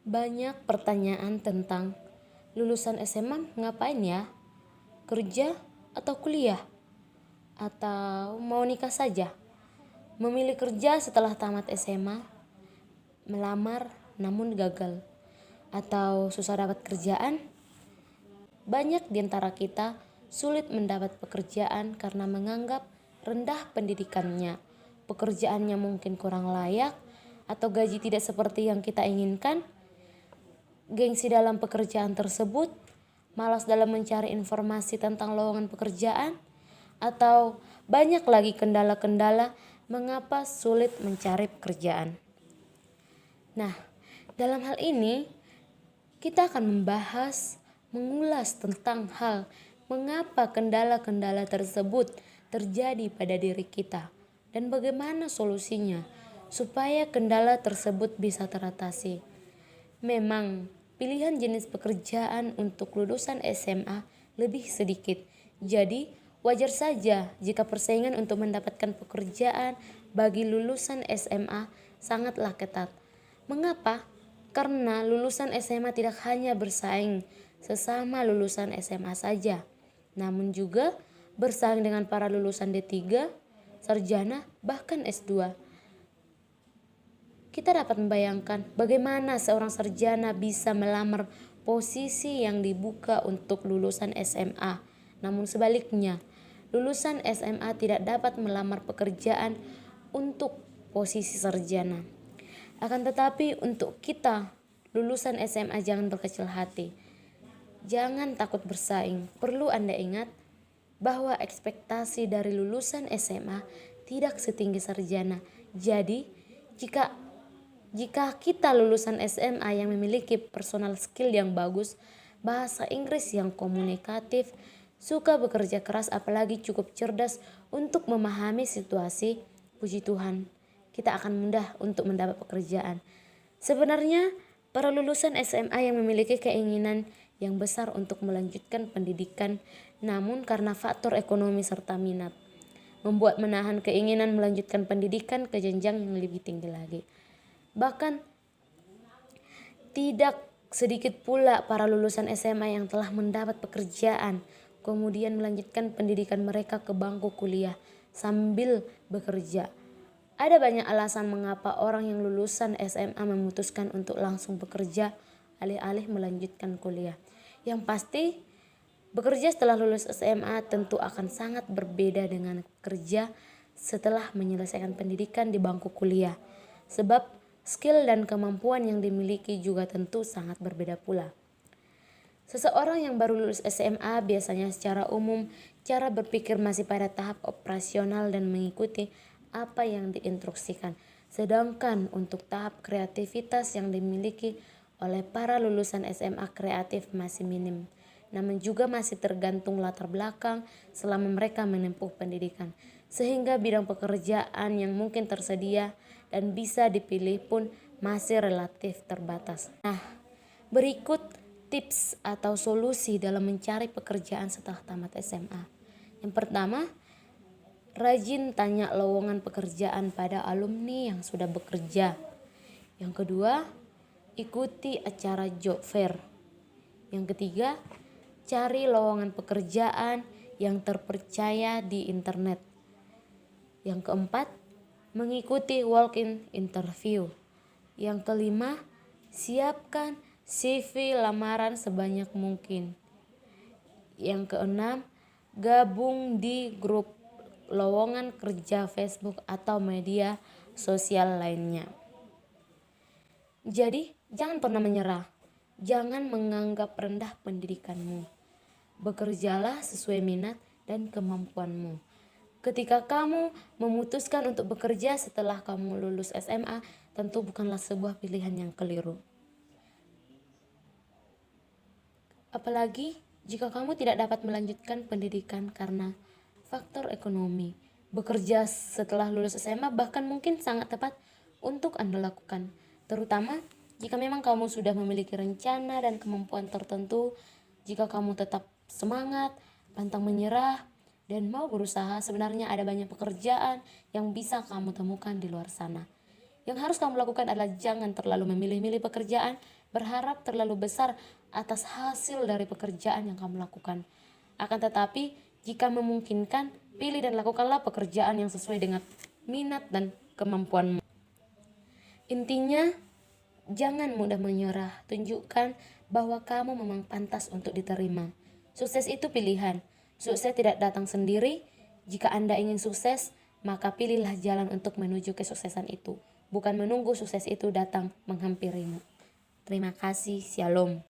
Banyak pertanyaan tentang lulusan SMA ngapain ya? Kerja atau kuliah? Atau mau nikah saja? Memilih kerja setelah tamat SMA, melamar namun gagal, atau susah dapat kerjaan? Banyak di antara kita sulit mendapat pekerjaan karena menganggap rendah pendidikannya, pekerjaannya mungkin kurang layak, atau gaji tidak seperti yang kita inginkan. Gengsi dalam pekerjaan tersebut, malas dalam mencari informasi tentang lowongan pekerjaan, atau banyak lagi kendala-kendala mengapa sulit mencari pekerjaan. Nah, dalam hal ini kita akan mengulas tentang hal mengapa kendala-kendala tersebut terjadi pada diri kita dan bagaimana solusinya supaya kendala tersebut bisa teratasi. Memang pilihan jenis pekerjaan untuk lulusan SMA lebih sedikit. Jadi wajar saja jika persaingan untuk mendapatkan pekerjaan bagi lulusan SMA sangatlah ketat. Mengapa? Karena lulusan SMA tidak hanya bersaing sesama lulusan SMA saja, namun juga bersaing dengan para lulusan D3, sarjana, bahkan S2. Kita dapat membayangkan bagaimana seorang sarjana bisa melamar posisi yang dibuka untuk lulusan SMA. Namun sebaliknya, lulusan SMA tidak dapat melamar pekerjaan untuk posisi sarjana. Akan tetapi untuk kita, lulusan SMA jangan berkecil hati. Jangan takut bersaing. Perlu Anda ingat bahwa ekspektasi dari lulusan SMA tidak setinggi sarjana. Jadi, jika kita lulusan SMA yang memiliki personal skill yang bagus, bahasa Inggris yang komunikatif, suka bekerja keras apalagi cukup cerdas untuk memahami situasi, puji Tuhan, kita akan mudah untuk mendapat pekerjaan. Sebenarnya, para lulusan SMA yang memiliki keinginan yang besar untuk melanjutkan pendidikan, namun karena faktor ekonomi serta minat, membuat menahan keinginan melanjutkan pendidikan ke jenjang yang lebih tinggi lagi. Bahkan tidak sedikit pula para lulusan SMA yang telah mendapat pekerjaan, kemudian melanjutkan pendidikan mereka ke bangku kuliah sambil bekerja. Ada banyak alasan mengapa orang yang lulusan SMA memutuskan untuk langsung bekerja alih-alih melanjutkan kuliah. Yang pasti, bekerja setelah lulus SMA tentu akan sangat berbeda dengan kerja setelah menyelesaikan pendidikan di bangku kuliah. Sebab skill dan kemampuan yang dimiliki juga tentu sangat berbeda pula. Seseorang yang baru lulus SMA biasanya secara umum cara berpikir masih pada tahap operasional dan mengikuti apa yang diinstruksikan. Sedangkan untuk tahap kreativitas yang dimiliki oleh para lulusan SMA kreatif masih minim. Namun juga masih tergantung latar belakang selama mereka menempuh pendidikan. Sehingga bidang pekerjaan yang mungkin tersedia dan bisa dipilih pun masih relatif terbatas. Nah, berikut tips atau solusi dalam mencari pekerjaan setelah tamat SMA. Yang pertama, rajin tanya lowongan pekerjaan pada alumni yang sudah bekerja. Yang kedua, ikuti acara job fair. Yang ketiga, cari lowongan pekerjaan yang terpercaya di internet. Yang keempat, mengikuti walk-in interview. Yang kelima, siapkan CV lamaran sebanyak mungkin. Yang keenam, gabung di grup lowongan kerja Facebook atau media sosial lainnya. Jadi, jangan pernah menyerah. Jangan menganggap rendah pendidikanmu. Bekerjalah sesuai minat dan kemampuanmu. Ketika kamu memutuskan untuk bekerja setelah kamu lulus SMA, tentu bukanlah sebuah pilihan yang keliru. Apalagi jika kamu tidak dapat melanjutkan pendidikan karena faktor ekonomi. Bekerja setelah lulus SMA bahkan mungkin sangat tepat untuk Anda lakukan. Terutama jika memang kamu sudah memiliki rencana dan kemampuan tertentu, jika kamu tetap semangat, pantang menyerah, dan mau berusaha, sebenarnya ada banyak pekerjaan yang bisa kamu temukan di luar sana. Yang harus kamu lakukan adalah jangan terlalu memilih-milih pekerjaan, berharap terlalu besar atas hasil dari pekerjaan yang kamu lakukan. Akan tetapi, jika memungkinkan, pilih dan lakukanlah pekerjaan yang sesuai dengan minat dan kemampuanmu. Intinya, jangan mudah menyerah. Tunjukkan bahwa kamu memang pantas untuk diterima. Sukses itu pilihan. Sukses tidak datang sendiri. Jika Anda ingin sukses, maka pilihlah jalan untuk menuju kesuksesan itu, bukan menunggu sukses itu datang menghampirimu. Terima kasih. Shalom.